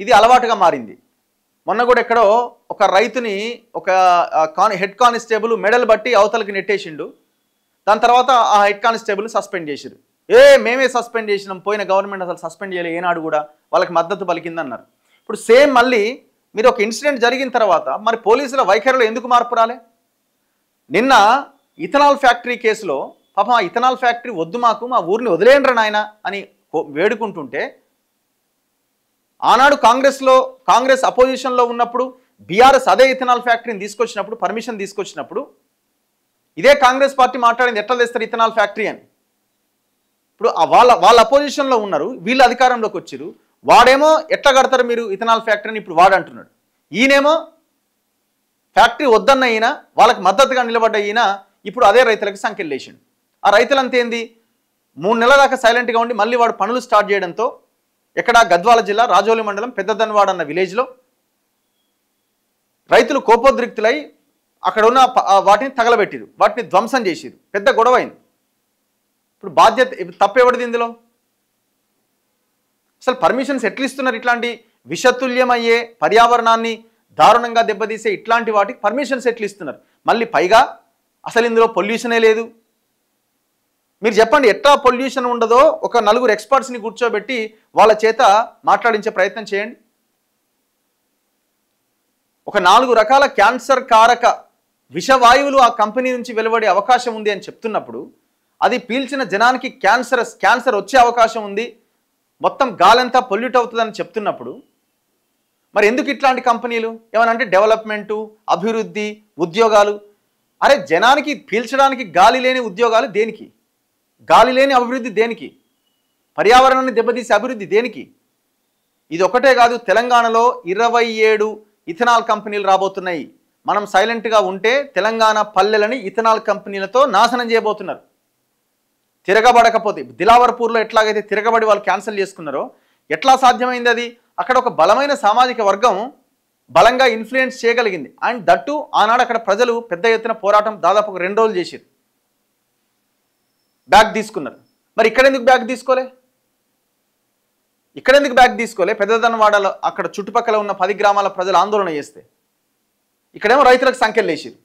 ఇది అలవాటుగా మారింది. మొన్న కూడా ఎక్కడో ఒక రైతుని ఒక హెడ్ కానిస్టేబుల్ మెడల్ బట్టి అవతలకి నెట్టేసిండు. దాని తర్వాత ఆ హెడ్ కానిస్టేబుల్ని సస్పెండ్ చేసిరు. మేమే సస్పెండ్ చేసినాం, పోయిన గవర్నమెంట్ అసలు సస్పెండ్ చేయలేదు, ఏనాడు కూడా వాళ్ళకి మద్దతు పలికిందన్నారు. ఇప్పుడు సేమ్ మళ్ళీ మీరు ఒక ఇన్సిడెంట్ జరిగిన తర్వాత మరి పోలీసుల వైఖరిలో ఎందుకు మార్పు రాలే? నిన్న ఇథనాల్ ఫ్యాక్టరీ కేసులో పాపం ఆ ఇథనాల్ ఫ్యాక్టరీ వద్దు, మాకు మా ఊరిని వదిలేయండ్రా నాయన అని వేడుకుంటుంటే, ఆనాడు కాంగ్రెస్ అపోజిషన్లో ఉన్నప్పుడు బీఆర్ఎస్ అదే ఇథనాల్ ఫ్యాక్టరీని తీసుకొచ్చినప్పుడు, పర్మిషన్ తీసుకొచ్చినప్పుడు ఇదే కాంగ్రెస్ పార్టీ మాట్లాడింది ఎట్లా తెస్తారు ఇథనాల్ ఫ్యాక్టరీ అని. ఇప్పుడు వాళ్ళ అపోజిషన్లో ఉన్నారు, వీళ్ళు అధికారంలోకి వచ్చారు. వాడేమో ఎట్లా కడతారు మీరు ఇథనాల్ ఫ్యాక్టరీని ఇప్పుడు వాడంటున్నాడు. ఈయనేమో ఫ్యాక్టరీ వద్దన్న ఈయన, వాళ్ళకి మద్దతుగా నిలబడ్డ ఈయన ఇప్పుడు అదే రైతులకు సంఖ్యలు లేచిండు. ఆ రైతులంతా ఏంది 3 నెలల దాకా సైలెంట్గా ఉండి మళ్ళీ వాడు పనులు స్టార్ట్ చేయడంతో ఎక్కడ గద్వాల జిల్లా రాజోలి మండలం పెద్దదన్వాడ అన్న విలేజ్లో రైతులు కోపోద్రిక్తులై అక్కడ ఉన్న వాటిని తగలబెట్టిరు, వాటిని ధ్వంసం చేసిరు, పెద్ద గొడవ అయింది. ఇప్పుడు తప్పెవడిది ఇందులో? అసలు పర్మిషన్స్ ఎట్లా ఇస్తున్నారు? ఇట్లాంటి విషతుల్యమయ్యే పర్యావరణాన్ని దారుణంగా దెబ్బతీసే ఇట్లాంటి వాటికి పర్మిషన్స్ ఎట్లా ఇస్తున్నారు? మళ్ళీ పైగా అసలు ఇందులో పొల్యూషనే లేదు. మీరు చెప్పండి, ఎట్లా పొల్యూషన్ ఉండదో ఒక 4 ఎక్స్పర్ట్స్ని కూర్చోబెట్టి వాళ్ళ చేత మాట్లాడించే ప్రయత్నం చేయండి. ఒక 4 రకాల క్యాన్సర్ కారక విషవాయువులు ఆ కంపెనీ నుంచి వెలువడే అవకాశం ఉంది అని చెప్తున్నప్పుడు, అది పీల్చిన జనానికి క్యాన్సర్ వచ్చే అవకాశం ఉంది, మొత్తం గాలంతా పొల్యూట్ అవుతుందని చెప్తున్నప్పుడు మరి ఎందుకు ఇట్లాంటి కంపెనీలు? ఏమనంటే డెవలప్మెంటు, అభివృద్ధి, ఉద్యోగాలు. అరే జనానికి పీల్చడానికి గాలి లేని ఉద్యోగాలు దేనికి? గాలి లేని అభివృద్ధి దేనికి? పర్యావరణాన్ని దెబ్బతీసే అభివృద్ధి దేనికి? ఇది ఒకటే కాదు, తెలంగాణలో 27 ఇథనాల్ కంపెనీలు రాబోతున్నాయి. మనం సైలెంట్గా ఉంటే తెలంగాణ పల్లెలని ఇథనాల్ కంపెనీలతో నాశనం చేయబోతున్నారు. తిరగబడకపోతే దిలావర్పూర్లో ఎట్లాగైతే తిరగబడి వాళ్ళు క్యాన్సిల్ చేసుకున్నారో ఎట్లా సాధ్యమైంది? అది అక్కడ ఒక బలమైన సామాజిక వర్గం బలంగా ఇన్ఫ్లుయెన్స్ చేయగలిగింది. అండ్ దట్టు ఆనాడు అక్కడ ప్రజలు పెద్ద ఎత్తున పోరాటం దాదాపు 2 రోజులు చేశారు, బ్యాక్ తీసుకున్నారు. మరి ఇక్కడెందుకు బ్యాక్ తీసుకోలే? పెద్దదన్వాడలో అక్కడ చుట్టుపక్కల ఉన్న 10 గ్రామాల ప్రజలు ఆందోళన చేస్తే ఇక్కడేమో రైతులకు సంఖ్యలు వేసారు.